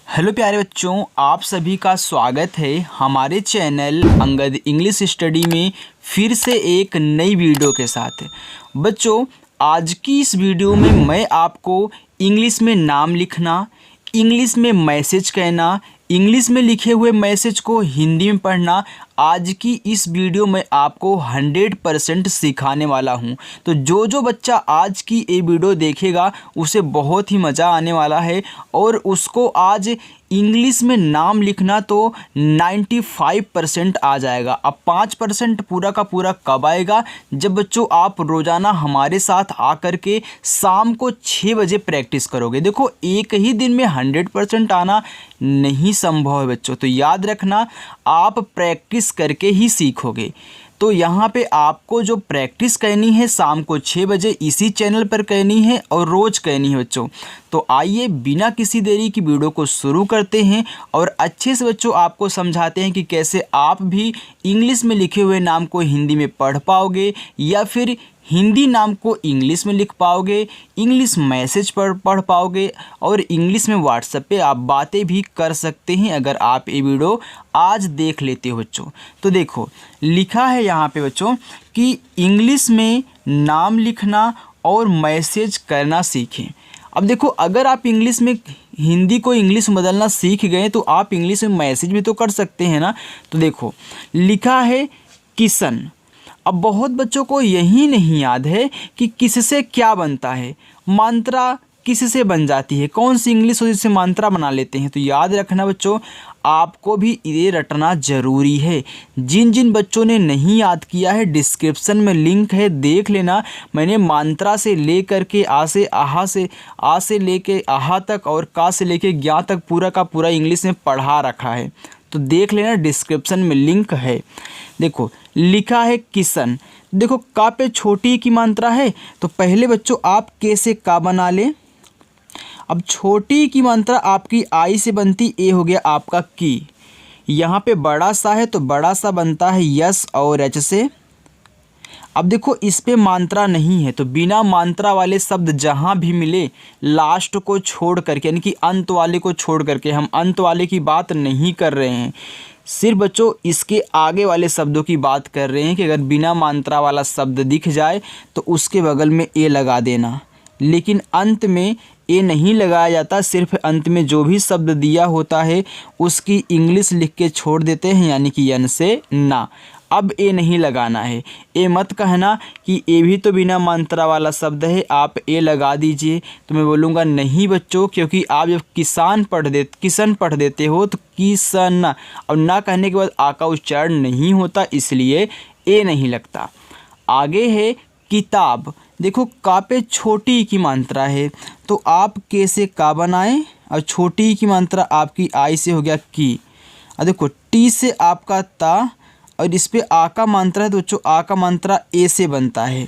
Hello प्यारे बच्चों, आप सभी का स्वागत है हमारे चैनल अंगद इंग्लिश स्टडी में फिर से एक नई वीडियो के साथ। बच्चों, आज की इस वीडियो में मैं आपको इंग्लिश में नाम लिखना, इंग्लिश में मैसेज कहना, इंग्लिश में लिखे हुए मैसेज को हिंदी में पढ़ना, आज की इस वीडियो में आपको 100% सिखाने वाला हूं। तो जो बच्चा आज की ये वीडियो देखेगा उसे बहुत ही मज़ा आने वाला है और उसको आज इंग्लिश में नाम लिखना तो 95% आ जाएगा। अब 5% पूरा का पूरा कब आएगा? जब बच्चों आप रोज़ाना हमारे साथ आकर के शाम को 6 बजे प्रैक्टिस करोगे। देखो, एक ही दिन में 100% आना नहीं संभव है बच्चों, तो याद रखना आप प्रैक्टिस करके ही सीखोगे। तो यहाँ पे आपको जो प्रैक्टिस करनी है शाम को 6 बजे इसी चैनल पर करनी है और रोज़ करनी है बच्चों। तो आइए बिना किसी देरी की वीडियो को शुरू करते हैं और अच्छे से बच्चों आपको समझाते हैं कि कैसे आप भी इंग्लिश में लिखे हुए नाम को हिंदी में पढ़ पाओगे या फिर हिंदी नाम को इंग्लिश में लिख पाओगे, इंग्लिश मैसेज पढ़ पाओगे और इंग्लिश में व्हाट्सएप पे आप बातें भी कर सकते हैं अगर आप ये वीडियो आज देख लेते हो बच्चों। तो देखो, लिखा है यहाँ पे बच्चों कि इंग्लिश में नाम लिखना और मैसेज करना सीखें। अब देखो, अगर आप इंग्लिश में हिंदी को इंग्लिश में बदलना सीख गए तो आप इंग्लिश में मैसेज भी तो कर सकते हैं ना। तो देखो, लिखा है किशन। अब बहुत बच्चों को यही नहीं याद है कि किससे क्या बनता है, मात्रा किससे बन जाती है, कौन सी इंग्लिश हो जिससे मात्रा बना लेते हैं। तो याद रखना बच्चों, आपको भी ये रटना ज़रूरी है। जिन जिन बच्चों ने नहीं याद किया है डिस्क्रिप्शन में लिंक है, देख लेना। मैंने मात्रा से ले कर के आ से लेके आहा तक और का से लेके ज्ञा तक पूरा का पूरा इंग्लिश में पढ़ा रखा है, तो देख लेना, डिस्क्रिप्शन में लिंक है। देखो, लिखा है किशन। देखो, का पे छोटी की मात्रा है तो पहले बच्चों आप के से का बना ले। अब छोटी की मात्रा आपकी आई से बनती, ए हो गया आपका की। यहाँ पे बड़ा सा है तो बड़ा सा बनता है यस और एच से। अब देखो, इस पे मात्रा नहीं है तो बिना मात्रा वाले शब्द जहाँ भी मिले लास्ट को छोड़ करके, यानी कि अंत वाले को छोड़ करके, हम अंत वाले की बात नहीं कर रहे हैं, सिर्फ बच्चों इसके आगे वाले शब्दों की बात कर रहे हैं कि अगर बिना मात्रा वाला शब्द दिख जाए तो उसके बगल में ए लगा देना। लेकिन अंत में ए नहीं लगाया जाता, सिर्फ अंत में जो भी शब्द दिया होता है उसकी इंग्लिश लिख के छोड़ देते हैं, यानी कि यन से ना। अब ए नहीं लगाना है। ए मत कहना कि ए भी तो बिना मात्रा वाला शब्द है, आप ए लगा दीजिए। तो मैं बोलूँगा नहीं बच्चों, क्योंकि आप जब किसान पढ़ देते हो तो किसन, और ना कहने के बाद आ का उच्चारण नहीं होता, इसलिए ए नहीं लगता। आगे है किताब। देखो, का पे छोटी की मात्रा है तो आप के से का बनाएं और छोटी की मात्रा आपकी आई से हो गया की। और देखो, टी से आपका ता और इस पे आ का मात्रा है तो बच्चों आ का मात्रा ए से बनता है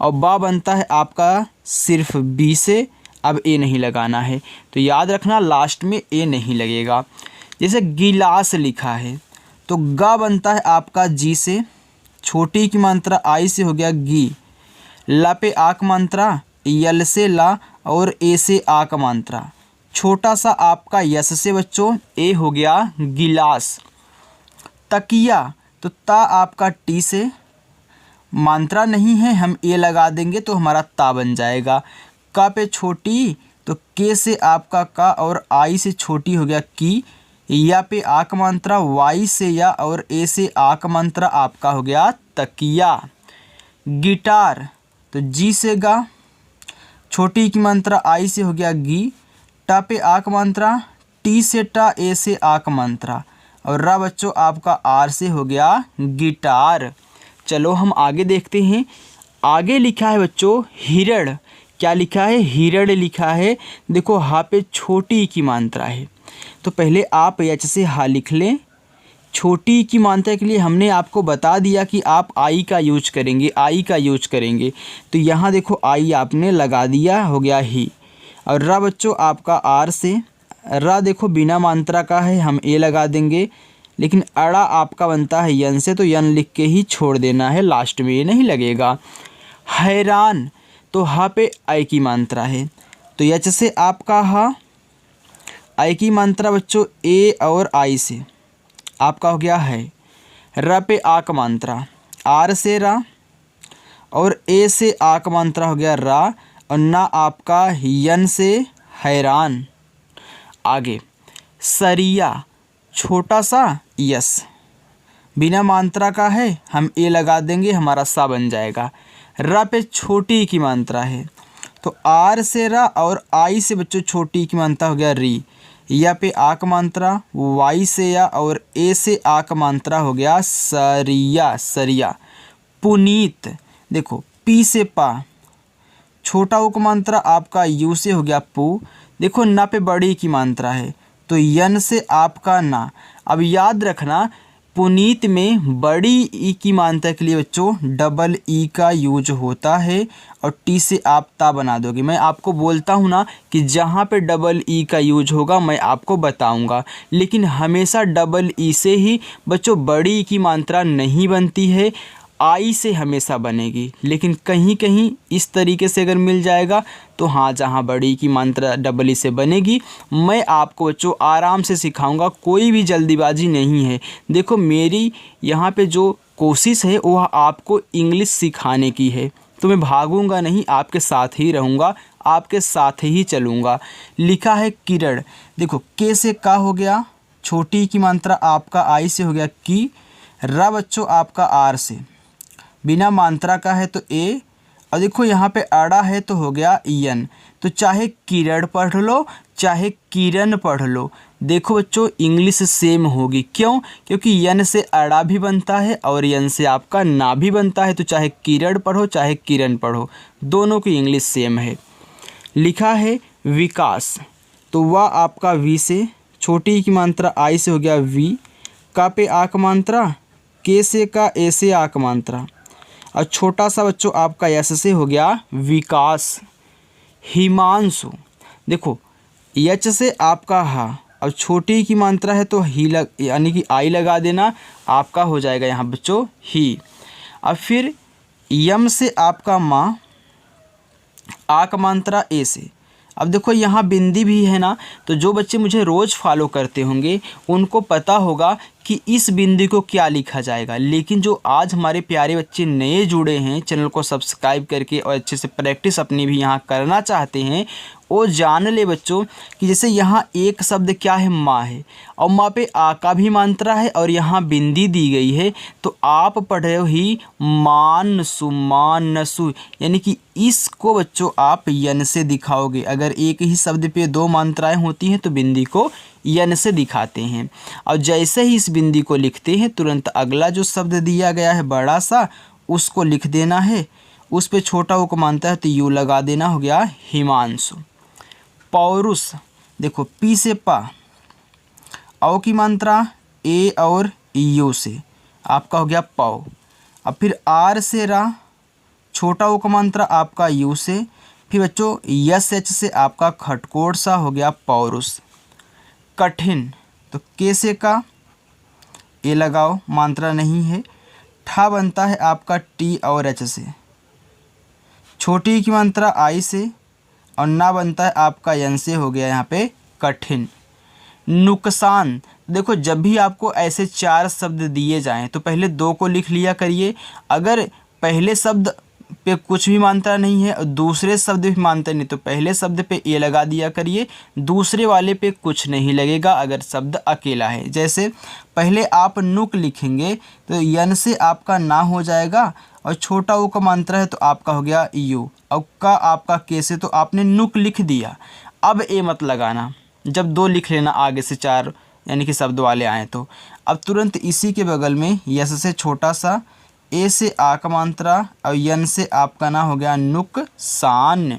और बा बनता है आपका सिर्फ बी से। अब ए नहीं लगाना है, तो याद रखना लास्ट में ए नहीं लगेगा। जैसे गिलास लिखा है तो गा बनता है आपका जी से, छोटी की मात्रा आई से हो गया गी। ला पे आ का मात्रा, यल से ला और ए से आ का मात्रा, छोटा सा आपका यस से बच्चों ए हो गया गिलास। तकिया तो ता आपका टी से, मात्रा नहीं है हम ए लगा देंगे तो हमारा ता बन जाएगा। का पे छोटी तो के से आपका का और आई से छोटी हो गया की। या पे आ का मात्रा वाई से या और ए से आ का मात्रा आपका हो गया तकिया। गिटार तो जी से गा, छोटी की मात्रा आई से हो गया गी। टा पे आ का मात्रा, टी से टा, ए से आ का मात्रा और रा बच्चों आपका आर से हो गया गिटार। चलो हम आगे देखते हैं। आगे लिखा है बच्चों हिरण। क्या लिखा है? हिरण लिखा है। देखो, हा पे छोटी की मात्रा है तो पहले आप एच से हा लिख लें। छोटी की मात्रा के लिए हमने आपको बता दिया कि आप आई का यूज करेंगे, तो यहाँ देखो आई आपने लगा दिया, हो गया ही। और रा बच्चों आपका आर से, रा देखो बिना मात्रा का है, हम ए लगा देंगे, लेकिन अड़ा आपका बनता है यन से, तो यन लिख के ही छोड़ देना है, लास्ट में ये नहीं लगेगा। हैरान तो हा पे आई की मात्रा है तो यच से आपका हा आई की मात्रा बच्चों ए और आई से आपका हो गया है। र पे आ का मात्रा आर से रा और ए से आ का मात्रा हो गया रा और ना आपका यन से हैरान। आगे सरिया छोटा सा यस बिना मात्रा का है, हम ए लगा देंगे, हमारा सा बन जाएगा। र पे छोटी की मात्रा है तो आर से रा और आई से बच्चों छोटी की मात्रा हो गया री। या पे आ का मात्रा वाई से या और ए से आ का मात्रा हो गया सरिया सरिया। पुनीत देखो पी से पा छोटा ऊ का मात्रा आपका यू से हो गया पू। देखो ना पे बड़ी की मात्रा है तो यन से आपका ना। अब याद रखना पुनीत में बड़ी ई की मात्रा के लिए बच्चों डबल ई का यूज होता है और टी से आप ता बना दोगे। मैं आपको बोलता हूँ ना कि जहाँ पे डबल ई का यूज होगा मैं आपको बताऊँगा, लेकिन हमेशा डबल ई से ही बच्चों बड़ी ई की मात्रा नहीं बनती है, आई से हमेशा बनेगी। लेकिन कहीं कहीं इस तरीके से अगर मिल जाएगा तो हाँ, जहाँ बड़ी की मात्रा डबल ई से बनेगी। मैं आपको बच्चों आराम से सिखाऊंगा, कोई भी जल्दीबाजी नहीं है। देखो मेरी यहाँ पे जो कोशिश है वह आपको इंग्लिश सिखाने की है, तो मैं भागूंगा नहीं, आपके साथ ही रहूँगा, आपके साथ ही चलूँगा। लिखा है किरण, देखो के से का हो गया, छोटी की मात्रा आपका आई से हो गया की। रा बच्चों आपका आर से बिना मात्रा का है तो ए और देखो यहाँ पे अड़ा है तो हो गया यन। तो चाहे किरण पढ़ लो चाहे किरण पढ़ लो, देखो बच्चों इंग्लिश सेम होगी। क्यों? क्योंकि यन से अड़ा भी बनता है और यन से आपका ना भी बनता है। तो चाहे किरण पढ़ो चाहे किरण पढ़ो, दोनों की इंग्लिश सेम है। लिखा है विकास, तो वह आपका वी से छोटी की मात्रा आई से हो गया वी। का पे आ का मात्रा के से का ए से आ का मात्रा और छोटा सा बच्चों आपका यस से हो गया विकास। हिमांशु, देखो यच से आपका हा और छोटी की मात्रा है तो ही यानी कि आई लगा देना, आपका हो जाएगा यहाँ बच्चों ही। अब फिर यम से आपका माँ, आ का मात्रा ए से। अब देखो यहाँ बिंदी भी है ना, तो जो बच्चे मुझे रोज़ फॉलो करते होंगे उनको पता होगा कि इस बिंदी को क्या लिखा जाएगा। लेकिन जो आज हमारे प्यारे बच्चे नए जुड़े हैं चैनल को सब्सक्राइब करके और अच्छे से प्रैक्टिस अपनी भी यहाँ करना चाहते हैं, वो जान ले बच्चों कि जैसे यहाँ एक शब्द क्या है, माँ है और माँ पे आ का भी मात्रा है और यहाँ बिंदी दी गई है, तो आप पढ़ रहे हो ही मानसु मानसु, यानी कि इसको बच्चों आप यन से दिखाओगे। अगर एक ही शब्द पे दो मात्राएं होती हैं तो बिंदी को यन से दिखाते हैं। और जैसे ही इस बिंदी को लिखते हैं तुरंत अगला जो शब्द दिया गया है बड़ा सा उसको लिख देना है, उस पे छोटा वो को मानता है तो यू लगा देना, हो गया हिमांशु। पौरुष, देखो पी से पा, औ की मात्रा ए और यू से आपका हो गया पौ। अब फिर आर से रा, छोटा ओ का मात्रा आपका यू से, फिर बच्चों यस एच से आपका खटकोट सा हो गया पौरुष। कठिन, तो के से का ए लगाओ, मात्रा नहीं है। ठा बनता है आपका टी और एच से, छोटी की मात्रा आई से और ना बनता है आपका यन से, हो गया यहाँ पे कठिन। नुकसान, देखो जब भी आपको ऐसे चार शब्द दिए जाएं तो पहले दो को लिख लिया करिए। अगर पहले शब्द पे कुछ भी मात्रा नहीं है और दूसरे शब्द भी मात्रा नहीं तो पहले शब्द पे ए लगा दिया करिए, दूसरे वाले पे कुछ नहीं लगेगा अगर शब्द अकेला है। जैसे पहले आप नुक लिखेंगे तो यन से आपका ना हो जाएगा और छोटा ओ का मात्रा है तो आपका हो गया यू और का आपका के से, तो आपने नुक लिख दिया। अब ए मत लगाना, जब दो लिख लेना आगे से चार यानी कि शब्द वाले आए तो। अब तुरंत इसी के बगल में यस से छोटा सा, ए से आ का मात्रा और यन से आपका ना हो गया नुकसान।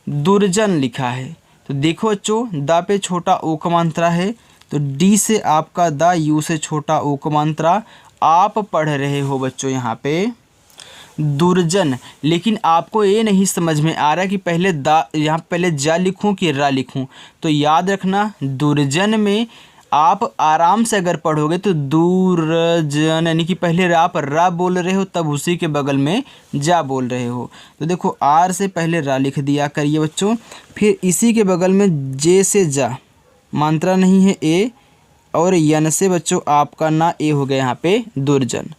दुर्जन लिखा है तो देखो बच्चों दा पे छोटा ओ का मात्रा है तो डी से आपका दा, यू से छोटा ओ का मात्रा। आप पढ़ रहे हो बच्चों यहाँ पे दुर्जन, लेकिन आपको ये नहीं समझ में आ रहा कि पहले दा यहाँ पहले जा लिखूँ कि रा लिखूँ। तो याद रखना दुर्जन में आप आराम से अगर पढ़ोगे तो दूरजन यानी कि पहले आप रा बोल रहे हो तब उसी के बगल में जा बोल रहे हो। तो देखो आर से पहले रा लिख दिया करिए बच्चों, फिर इसी के बगल में जे से जा, मात्रा नहीं है ए, और यन से बच्चों आपका ना ए हो गया यहाँ पे दुर्जन।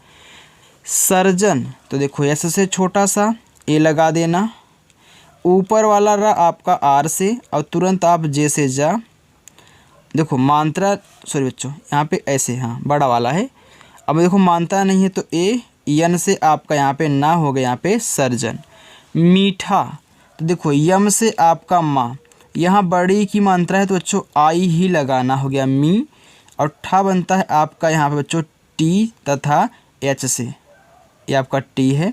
सर्जन, तो देखो यस से छोटा सा ए लगा देना, ऊपर वाला रा आपका आर से, और तुरंत आप जे से जा। देखो मात्रा, सॉरी बच्चों यहाँ पे ऐसे, हाँ बड़ा वाला है। अब देखो मात्रा नहीं है तो ए, यन से आपका यहाँ पे ना हो गया यहाँ पे सर्जन। मीठा, तो देखो यम से आपका माँ, यहाँ बड़ी की मात्रा है तो बच्चों आई ही लगाना हो गया मी, और ठा बनता है आपका यहाँ पे बच्चों टी तथा एच से, ये आपका टी है,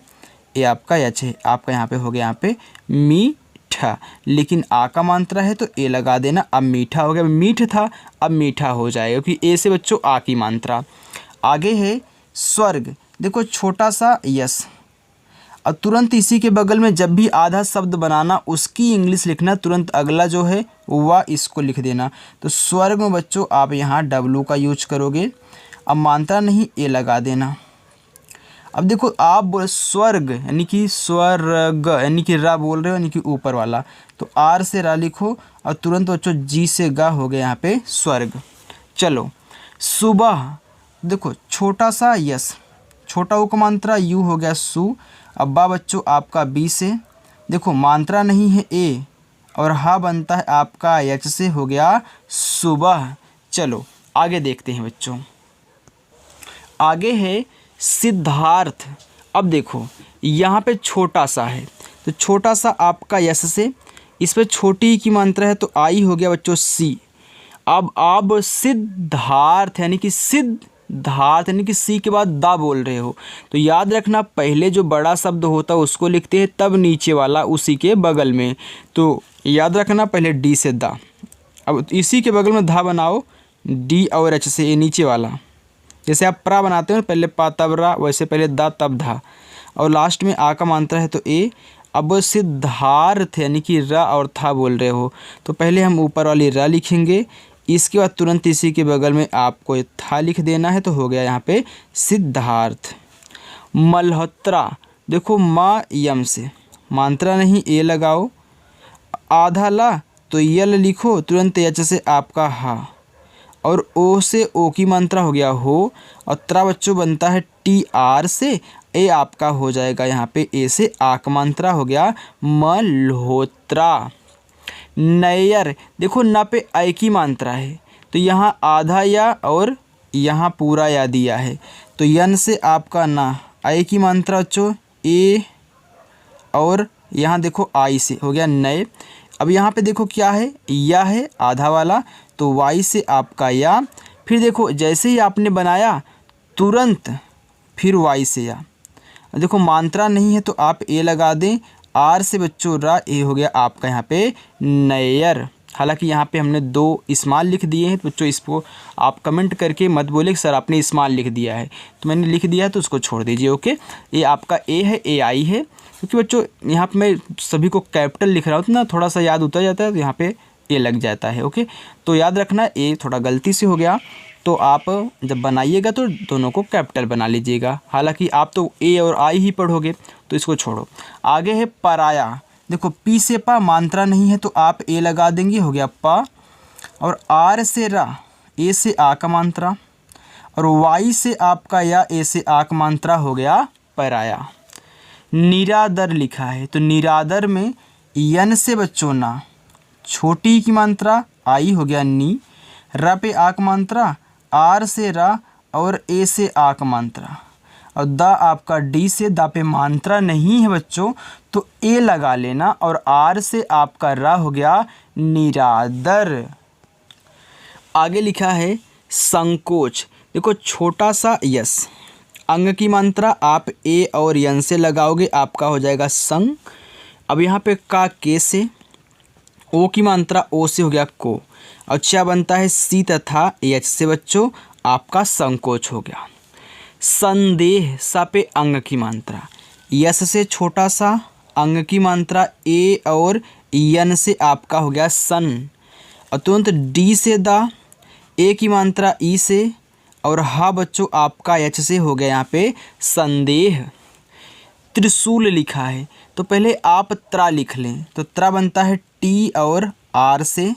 ये आपका एच है, आपका यहाँ पे हो गया यहाँ पे मीठा। लेकिन आ का मात्रा है तो ए लगा देना, अब मीठा हो गया, मीठ था अब मीठा हो जाएगा क्योंकि ए से बच्चों आ की मात्रा। आगे है स्वर्ग, देखो छोटा सा यस, और तुरंत इसी के बगल में जब भी आधा शब्द बनाना उसकी इंग्लिश लिखना, तुरंत अगला जो है वह इसको लिख देना। तो स्वर्ग में बच्चों आप यहाँ डब्लू का यूज करोगे, अब मात्रा नहीं ए लगा देना। अब देखो आप बोल स्वर्ग यानी कि स्वर्ग यानी कि रा बोल रहे हो यानी कि ऊपर वाला, तो आर से रा लिखो, और तुरंत बच्चों जी से गा हो गया यहाँ पे स्वर्ग। चलो सुबह, देखो छोटा सा यस, छोटा ऊ का मात्रा यू हो गया सु, अब बा बच्चों आपका बी से, देखो मात्रा नहीं है ए, और हा बनता है आपका एच से, हो गया सुबह। चलो आगे देखते हैं बच्चों, आगे है सिद्धार्थ। अब देखो यहाँ पे छोटा सा है तो छोटा सा आपका यस से, इस पर छोटी की मात्रा है तो आई हो गया बच्चों सी। अब आप सिद्धार्थ यानी कि सिद्धार्थ यानी कि सी के बाद दा बोल रहे हो, तो याद रखना पहले जो बड़ा शब्द होता है उसको लिखते हैं, तब नीचे वाला उसी के बगल में। तो याद रखना पहले डी से दा, अब इसी के बगल में धा बनाओ डी और एच से, ये नीचे वाला। जैसे आप प्रा बनाते हो पहले पा तब रा, वैसे पहले दा तब धा, और लास्ट में आ का मात्रा है तो ए। अब सिद्धार्थ यानी कि रा और था बोल रहे हो, तो पहले हम ऊपर वाली रा लिखेंगे, इसके बाद तुरंत इसी के बगल में आपको था लिख देना है, तो हो गया यहाँ पे सिद्धार्थ। मल्होत्रा, देखो माँ यम से, मात्रा नहीं ए लगाओ, आधा ला तो यल लिखो, तुरंत एच से आपका हा, और ओ से ओ की मात्रा हो गया हो, और त्रा बच्चों बनता है टी आर से, ए आपका हो जाएगा यहाँ पे ए से आ का मात्रा हो गया मल्होत्रा। नैयर, देखो न पे आई की मात्रा है तो यहाँ आधा या और यहाँ पूरा या दिया है, तो यन से आपका ना, आई की मात्रा बच्चों ए, और यहाँ देखो आई से हो गया नए। अब यहाँ पे देखो क्या है, या है आधा वाला, तो वाई से आपका या, फिर देखो जैसे ही आपने बनाया तुरंत फिर वाई से या। देखो मात्रा नहीं है तो आप ए लगा दें, आर से बच्चों रा, ए हो गया आपका यहाँ पे नैयर। हालांकि यहाँ पे हमने दो इस्माल लिख दिए हैं, तो बच्चों इसको आप कमेंट करके मत बोले कि सर आपने इस्माल लिख दिया है, तो मैंने लिख दिया है तो उसको छोड़ दीजिए। ओके, ये आपका ए है, ए आई है, क्योंकि बच्चों यहाँ पे मैं सभी को कैपिटल लिख रहा हूँ तो ना थोड़ा सा याद उतर जाता है, तो यहाँ पे ए लग जाता है। ओके, तो याद रखना ए थोड़ा गलती से हो गया, तो आप जब बनाइएगा तो दोनों को कैपिटल बना लीजिएगा। हालांकि आप तो ए और आई ही पढ़ोगे, तो इसको छोड़ो। आगे है पराया, देखो पी से पा मात्रा नहीं है तो आप ए लगा देंगे, हो गया पा, और आर से रा, ए से आ का मात्रा, और वाई से आपका या, ए से आ का मात्रा, हो गया पराया। निरादर लिखा है तो निरादर में यन से बच्चों ना, छोटी की मात्रा आई हो गया नी, रा पे आ का मात्रा, आर से रा और ए से आ का मात्रा, और दा आपका डी से, दा पे मात्रा नहीं है बच्चों तो ए लगा लेना, और आर से आपका रा हो गया निरादर। आगे लिखा है संकोच, देखो छोटा सा यस, अंग की मात्रा आप ए और यन से लगाओगे, आपका हो जाएगा संग। अब यहाँ पे का के से, ओ की मात्रा ओ से हो गया को, और चा बनता है सी तथा एच से बच्चों, आपका संकोच हो गया। संदेह, सा पे अंग की मात्रा, यस से छोटा सा, अंग की मात्रा ए और यन से आपका हो गया सन, और तुरंत डी से दा, ए की मात्रा ई से, और हा बच्चों आपका एच से, हो गया यहाँ पे संदेह। त्रिशूल लिखा है तो पहले आप त्रा लिख लें, तो त्रा बनता है टी और आर से,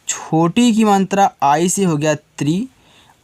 छोटी की मात्रा आई से हो गया त्रि,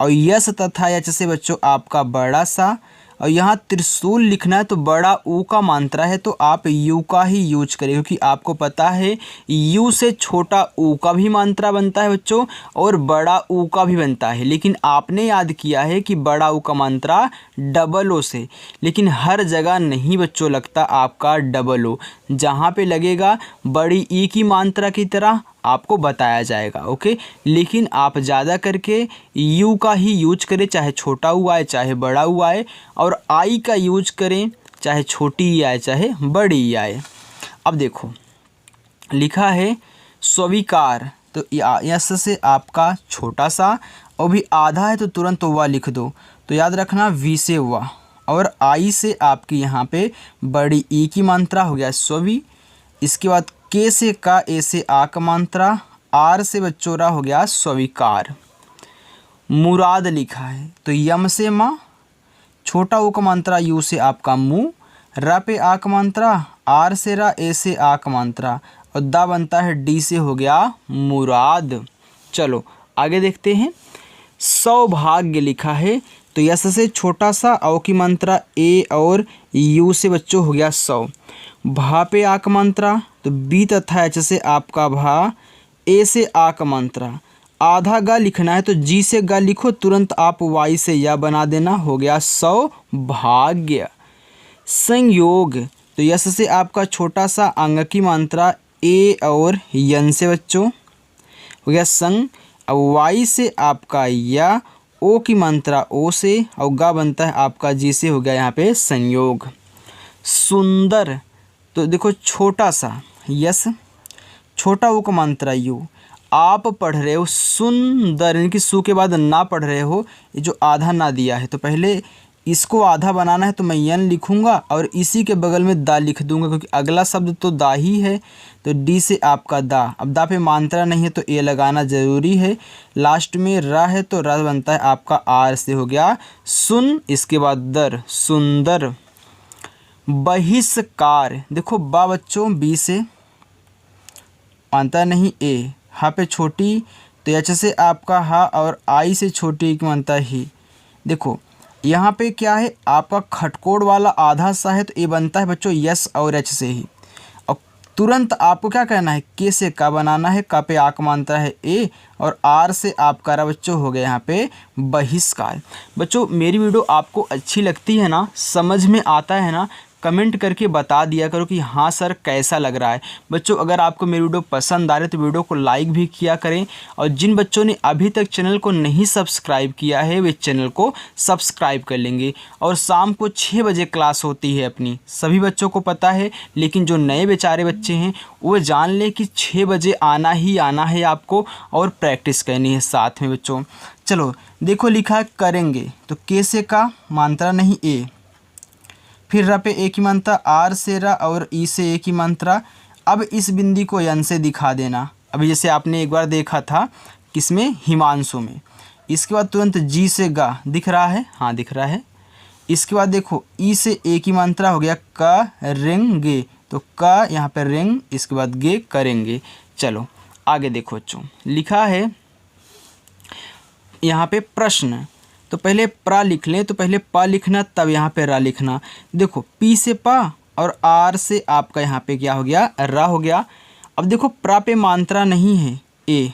और यस तथा यच से बच्चों आपका बड़ा सा, और यहाँ त्रिशूल लिखना है तो बड़ा ऊ का मात्रा है तो आप यू का ही यूज करें, क्योंकि आपको पता है यू से छोटा ऊ का भी मात्रा बनता है बच्चों और बड़ा ऊ का भी बनता है, लेकिन आपने याद किया है कि बड़ा ऊ का मात्रा डबल ओ से, लेकिन हर जगह नहीं बच्चों लगता आपका डबल ओ, जहाँ पे लगेगा बड़ी ई की मात्रा की तरह आपको बताया जाएगा। ओके, लेकिन आप ज़्यादा करके यू का ही यूज करें, चाहे छोटा ऊ आए चाहे बड़ा ऊ आए, और आई का यूज करें चाहे छोटी ई आए चाहे बड़ी ई आए। अब देखो लिखा है स्वीकार, तो यस से आपका छोटा सा और भी आधा है तो तुरंत हुआ लिख दो, तो याद रखना वी से हुआ, और आई से आपकी यहाँ पे बड़ी ई की मात्रा हो गया स्वी, इसके बाद के से का, ए से आ का मात्रा, आर से बच्चों रा हो गया स्वीकार। मुराद लिखा है तो यम से माँ, छोटा ऊ का मात्रा यू से आपका मुँह, रा पे आ का मात्रा, आर से रा, ए से आ का मात्रा, और दा बनता है डी से हो गया मुराद। चलो आगे देखते हैं। सौभाग्य लिखा है तो यस से छोटा सा, औ की मात्रा ए, और यू से बच्चों हो गया सौ, भा पे आ का मात्रा तो बी तथा एच से आपका भा, ए से आ का मात्रा, आधा गा लिखना है तो जी से गा लिखो, तुरंत आप वाई से या बना देना, हो गया सौभाग्य। संयोग तो यस से आपका छोटा सा अंग की मात्रा ए और यन से बच्चों हो गया संग, अब वाई से आपका या, ओ की मात्रा ओ से, और गा बनता है आपका जी से, हो गया यहाँ पे संयोग। सुंदर तो देखो छोटा सा यस, छोटा ओ का मात्रा यू, आप पढ़ रहे हो सुंदर, यानी कि सु के बाद ना पढ़ रहे हो, ये जो आधा ना दिया है तो पहले इसको आधा बनाना है तो मैं यन लिखूंगा और इसी के बगल में दा लिख दूंगा, क्योंकि अगला शब्द तो दा ही है, तो डी से आपका दा, अब दा पे मात्रा नहीं है तो ए लगाना ज़रूरी है, लास्ट में रा है तो रा बनता है आपका आर से, हो गया सुन, इसके बाद दर सुंदर। बहिष्कार देखो बा बच्चों बी से मानता नहीं, ए हा पे छोटी तो एच से आपका हा, और आई से छोटी की मानता ही। देखो यहाँ पे क्या है आपका खटकोड़ वाला आधा सा है तो ए बनता है बच्चों यस और एच से ही, और तुरंत आपको क्या करना है के से का बनाना है, का पे आक मानता है ए, और आर से आपका रा बच्चों हो गया यहाँ पे बहिष्कार। बच्चों मेरी वीडियो आपको अच्छी लगती है ना, समझ में आता है ना, कमेंट करके बता दिया करो कि हाँ सर कैसा लग रहा है। बच्चों अगर आपको मेरी वीडियो पसंद आ रही है तो वीडियो को लाइक भी किया करें, और जिन बच्चों ने अभी तक चैनल को नहीं सब्सक्राइब किया है वे चैनल को सब्सक्राइब कर लेंगे। और शाम को 6 बजे क्लास होती है अपनी, सभी बच्चों को पता है, लेकिन जो नए बेचारे बच्चे हैं वो जान लें कि 6 बजे आना ही आना है आपको, और प्रैक्टिस करनी है साथ में बच्चों। चलो देखो लिखा है करेंगे तो के से का मात्रा नहीं ए, फिर रा पे ए की मात्रा, आर से रा और ई से ए की मात्रा। अब इस बिंदी को यन से दिखा देना, अभी जैसे आपने एक बार देखा था किसमें हिमांशु में। इसके बाद तुरंत जी से गा दिख रहा है, हाँ दिख रहा है। इसके बाद देखो ई से ए की मात्रा हो गया करेंगे, तो का यहाँ पे रेंग, इसके बाद गे करेंगे। चलो आगे देखो बच्चों लिखा है यहाँ पे प्रश्न, तो पहले प्रा लिख लें, तो पहले पा लिखना तब यहाँ पे रा लिखना। देखो पी से पा और आर से आपका यहाँ पे क्या हो गया रा हो गया। अब देखो प्रा पे मात्रा नहीं है ए,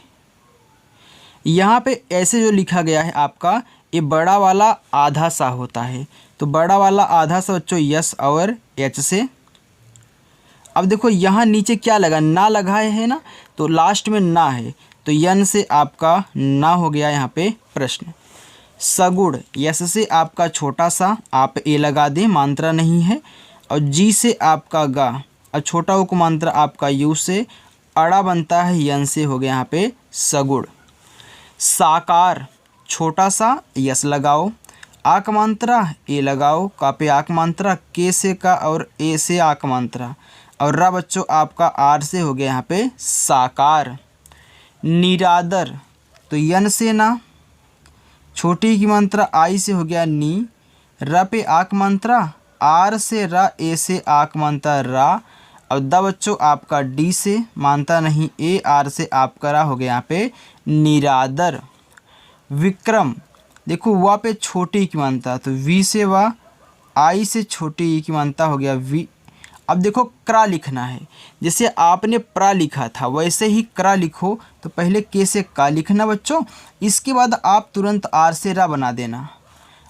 यहाँ पे ऐसे जो लिखा गया है आपका ये बड़ा वाला आधा सा होता है, तो बड़ा वाला आधा सा बच्चों यस और एच से। अब देखो यहाँ नीचे क्या लगा ना लगाए है ना, तो लास्ट में ना है तो यन से आपका ना हो गया यहाँ पे प्रश्न। सगुण यस से आपका छोटा सा आप ए लगा दें, मात्रा नहीं है, और जी से आपका गा और छोटा ओ को मात्रा आपका यू से, अड़ा बनता है यन से, हो गया यहाँ पे सगुण। साकार छोटा सा यस लगाओ, आक मात्रा ए लगाओ, का पे आक मात्रा, के से का और ए से आक मात्रा, और रा बच्चों आपका आर से, हो गया यहाँ पे साकार। निरादर तो यन से ना, छोटी की मात्रा आई से हो गया नी, रा पे आक मात्रा, आर से रा, ए से आक मात्रा रा, और द बच्चों आपका डी से मानता नहीं, ए आर से आपका रा हो गया यहाँ पे निरादर। विक्रम, देखो वा पे छोटी की मानता तो वी से वा, आई से छोटी ई की मानता हो गया वी। अब देखो क्रा लिखना है, जैसे आपने प्रा लिखा था वैसे ही क्रा लिखो। तो पहले के से का लिखना बच्चों, इसके बाद आप तुरंत आर से रा बना देना।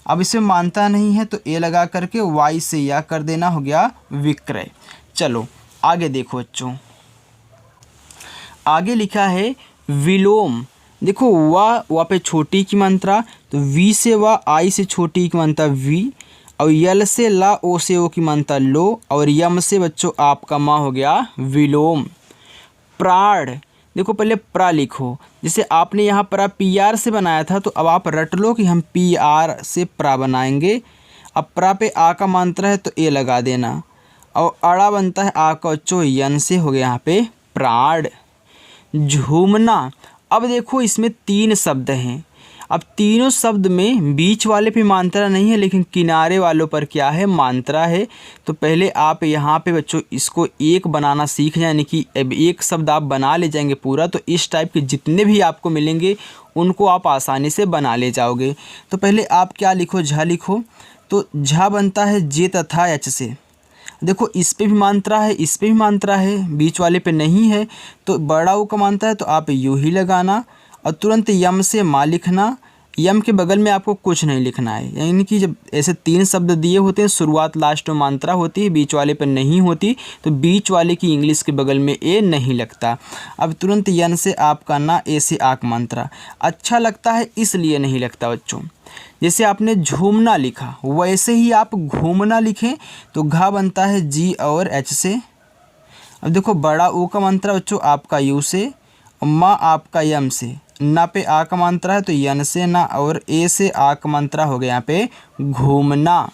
अब इसमें मानता नहीं है तो ए लगा करके वाई से या कर देना, हो गया विक्रय। चलो आगे देखो बच्चों, आगे लिखा है विलोम। देखो वा पे छोटी की मात्रा तो वी से वा, आई से छोटी की मात्रा वी, और यल से ला, ओ से ओ की मात्रा लो, और यम से बच्चों आपका माँ हो गया विलोम। प्राण, देखो पहले प्रा लिखो, जैसे आपने यहाँ प्रा पी आर से बनाया था तो अब आप रट लो कि हम पी आर से प्रा बनाएंगे। अब प्रा पे आ का मात्रा है तो ए लगा देना, और अड़ा बनता है आ का बच्चों यन से, हो गया यहाँ पे प्राण। झूमना, अब देखो इसमें 3 शब्द हैं। अब तीनों शब्द में बीच वाले पे मात्रा नहीं है लेकिन किनारे वालों पर क्या है, मात्रा है। तो पहले आप यहाँ पे बच्चों इसको एक बनाना सीख जाए, यानी कि अब एक शब्द आप बना ले जाएंगे पूरा, तो इस टाइप के जितने भी आपको मिलेंगे उनको आप आसानी से बना ले जाओगे। तो पहले आप क्या लिखो, झा लिखो। तो झा बनता है जे तथा एच से। देखो इस पे भी मात्रा है, इस पे भी मात्रा है, बीच वाले पे नहीं है, तो बड़ा ऊ का मात्रा है तो आप यूँ ही लगाना। और तुरंत यम से माँ लिखना, यम के बगल में आपको कुछ नहीं लिखना है। यानी कि जब ऐसे 3 शब्द दिए होते हैं, शुरुआत लास्ट में मात्रा होती है, बीच वाले पर नहीं होती, तो बीच वाले की इंग्लिश के बगल में ए नहीं लगता। अब तुरंत यन से आपका ना, ए से आक मात्रा अच्छा लगता है इसलिए नहीं लगता बच्चों। जैसे आपने झूमना लिखा वैसे ही आप घूमना लिखें तो घा बनता है जी और एच से। अब देखो बड़ा ऊ का मात्रा बच्चों आपका यू से, माँ आपका यम से, ना पे आ का मात्रा है तो यन से ना, और ए से आ का मात्रा हो गया यहाँ पे घूमना।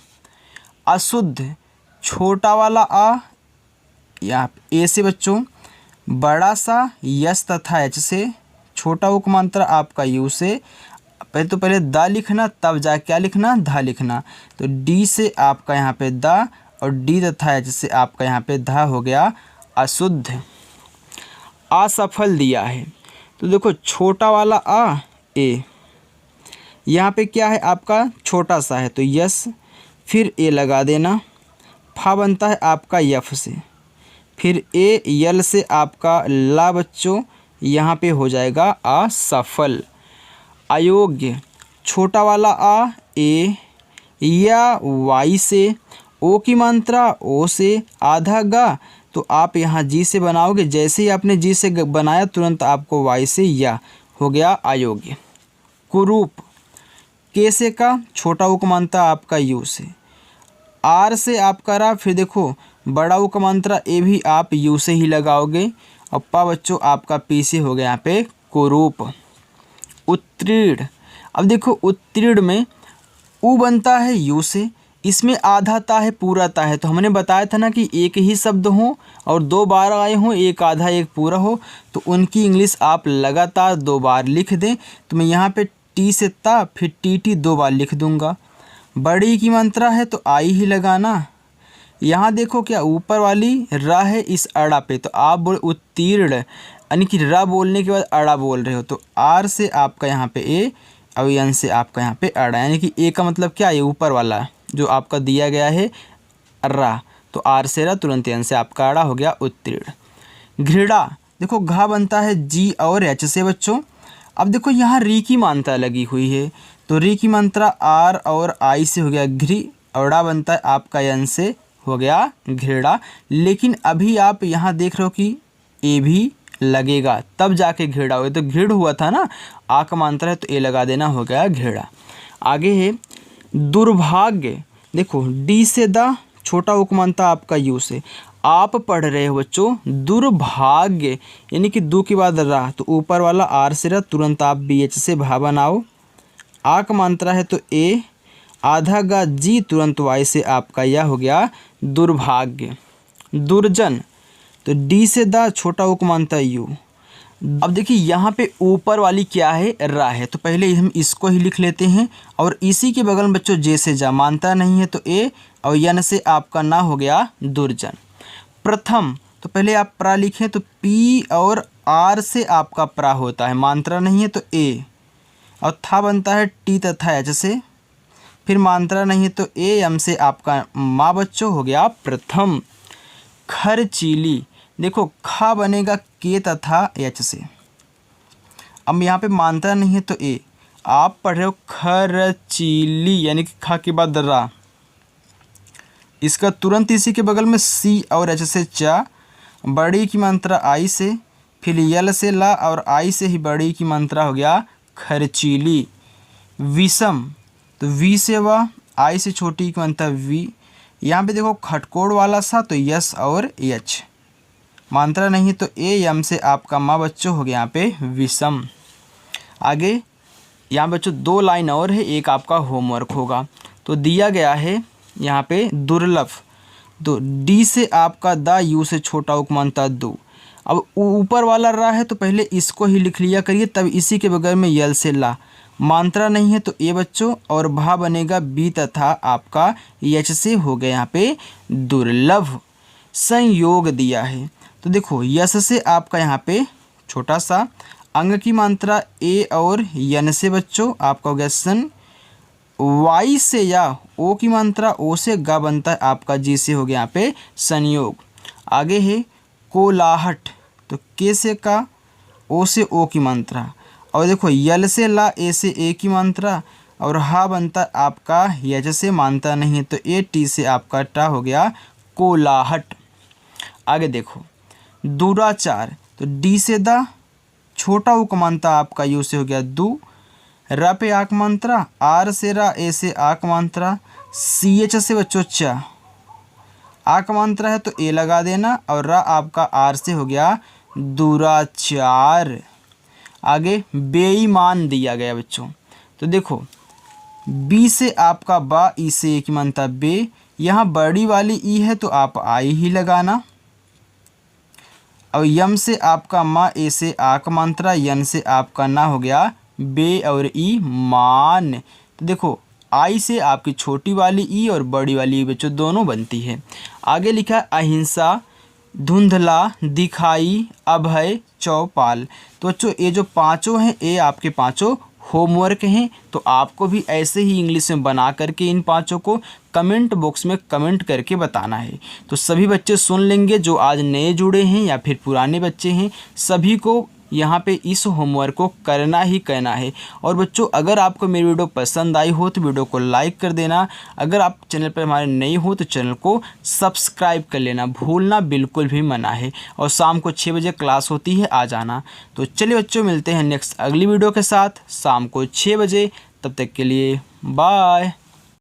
अशुद्ध, छोटा वाला आ यहाँ ए से बच्चों, बड़ा सा यस तथा एच से, छोटा ऊ का मात्रा आपका यू से। पहले द लिखना तब जा क्या लिखना, धा लिखना। तो डी से आपका यहाँ पे द, और डी तथा एच से आपका यहाँ पे धा, हो गया अशुद्ध। असफल दिया है तो देखो छोटा वाला आ ए, यहाँ पे क्या है आपका छोटा सा है तो यस, फिर ए लगा देना। फा बनता है आपका यफ से, फिर ए यल से आपका ला बच्चों, यहाँ पे हो जाएगा असफल। अयोग्य, छोटा वाला आ ए, या वाई से, ओ की मात्रा ओ से, आधा गा, तो आप यहाँ जी से बनाओगे। जैसे ही आपने जी से बनाया तुरंत आपको वाई से या, हो गया अयोग्य। कुरूप, के से का, छोटा ऊ का मात्रा आपका यू से, आर से आपका रा, फिर देखो बड़ा ऊ का मात्रा ए भी आप यू से ही लगाओगे, और पा बच्चों आपका पी से, हो गया यहाँ पे कुरूप। उत्तीर्ण, अब देखो उत्तीर्ण में ऊ बनता है यू से, इसमें आधा ता है पूरा ता है, तो हमने बताया था ना कि एक ही शब्द हो और 2 बार आए हों, एक आधा एक पूरा हो, तो उनकी इंग्लिश आप लगातार 2 बार लिख दें। तो मैं यहाँ पे टी से ता, फिर टी टी 2 बार लिख दूँगा। बड़ी की मात्रा है तो आई ही लगाना। यहाँ देखो क्या ऊपर वाली रा है इस अड़ा पे, तो आप बोल उत्तीर्ण, यानी कि रा बोलने के बाद अड़ा बोल रहे हो, तो आर से आपका यहाँ पे ए, और एन से आपका यहाँ पे अड़ा, यानी कि ए का मतलब क्या है, ऊपर वाला जो आपका दिया गया है रा, तो आर से रा, तुरंत एन से आपका अड़ा, हो गया उत्तीर्ण। घृणा, देखो घा बनता है जी और एच से बच्चों। अब देखो यहाँ री की मात्रा लगी हुई है, तो री की मात्रा आर और आई से, हो गया घृ, और ड़ा बनता है आपका एन से, हो गया घृणा। लेकिन अभी आप यहाँ देख रहे हो कि ए भी लगेगा तब जाके घृणा हुआ, तो घृण हुआ था ना, आ का मात्रा है तो ए लगा देना, हो गया घृणा। आगे है दुर्भाग्य, देखो डी से द, छोटा उपमानता आपका यू से, आप पढ़ रहे हो बच्चों दुर्भाग्य, यानी कि दो के बाद रा, तो ऊपर वाला आर से रा, तुरंत आप बी एच से भा बनाओ। आ का मात्रा है तो ए, आधा गा जी, तुरंत वाई से आपका यह हो गया दुर्भाग्य। दुर्जन, तो डी से द, छोटा उपमानता यू। अब देखिए यहाँ पे ऊपर वाली क्या है, रा है, तो पहले हम इसको ही लिख लेते हैं, और इसी के बगल में बच्चों जे से जा, मानता नहीं है तो ए, और यन से आपका ना, हो गया दुर्जन। प्रथम, तो पहले आप प्रा लिखें तो पी और आर से आपका प्रा होता है, मात्रा नहीं है तो ए, और था बनता है टी तथा एच से, फिर मात्रा नहीं है तो ए एम से आपका माँ बच्चों हो गया प्रथम। खरचीली, देखो खा बनेगा के तथा एच से, अब यहाँ पे मात्रा नहीं है तो ए, आप पढ़ रहे हो खरचीली यानी कि खा के बाद रा, इसका तुरंत इसी के बगल में सी और एच से चा, बड़ी की मात्रा आई से, फिर यल से ला और आई से ही बड़ी की मात्रा हो गया खरचीली। विषम, तो वी से वा, आई से छोटी की मात्रा वी, यहाँ पे देखो खटकोड़ वाला सा तो यस और एच, मात्रा नहीं तो ए एम से आपका माँ बच्चों हो गया यहाँ पे विषम। आगे यहाँ बच्चों 2 लाइन और है, एक आपका होमवर्क होगा। तो दिया गया है यहाँ पे दुर्लभ, तो डी से आपका दा, यू से छोटा उपमानता दो। अब ऊपर वाला रा है तो पहले इसको ही लिख लिया करिए, तब इसी के बगल में यल से ला, मात्रा नहीं है तो ए बच्चों, और भा बनेगा बी तथा आपका एच से हो गया यहाँ पे दुर्लभ। संयोग दिया है तो देखो यस से आपका यहाँ पे छोटा सा, अंग की मात्रा ए और यन से बच्चों आपका हो गया सन, वाई से या ओ की मात्रा ओ से गा बनता है आपका जी से हो गया यहाँ पे संयोग। आगे है कोलाहट, तो के से का, ओ से ओ की मात्रा, और देखो यल से ला, ए से ए की मात्रा, और हा बनता है आपका यच से मात्रा नहीं तो ए, टी से आपका टा हो गया कोलाहट। आगे देखो दुराचार, तो डी से दा, छोटा उ का मात्रा आपका यू से हो गया दू, र पे आक मात्रा, आर से रा, ए से आक मात्रा, सी एच से बच्चों चा, आक मात्रा है तो ए लगा देना, और रा आपका आर से हो गया दुराचार। आगे बेईमान दिया गया बच्चों, तो देखो बी से आपका बा, ई से एक मात्रा बे, यहाँ बड़ी वाली ई है तो आप आई ही लगाना, और यम से आपका माँ, ए से आक मात्रा, यन से आपका ना हो गया बे और ई मान। तो देखो आई से आपकी छोटी वाली ई और बड़ी वाली ई बच्चों दोनों बनती है। आगे लिखा अहिंसा, धुंधला, दिखाई, अभय, चौपाल। तो बच्चों ये जो पांचों हैं ये आपके पांचों होमवर्क हैं, तो आपको भी ऐसे ही इंग्लिश में बना करके इन पांचों को कमेंट बॉक्स में कमेंट करके बताना है। तो सभी बच्चे सुन लेंगे, जो आज नए जुड़े हैं या फिर पुराने बच्चे हैं, सभी को यहाँ पे इस होमवर्क को करना ही करना है। और बच्चों अगर आपको मेरी वीडियो पसंद आई हो तो वीडियो को लाइक कर देना, अगर आप चैनल पर हमारे नए हो तो चैनल को सब्सक्राइब कर लेना, भूलना बिल्कुल भी मना है। और शाम को 6 बजे क्लास होती है, आ जाना। तो चलिए बच्चों मिलते हैं नेक्स्ट अगली वीडियो के साथ शाम को 6 बजे, तब तक के लिए बाय।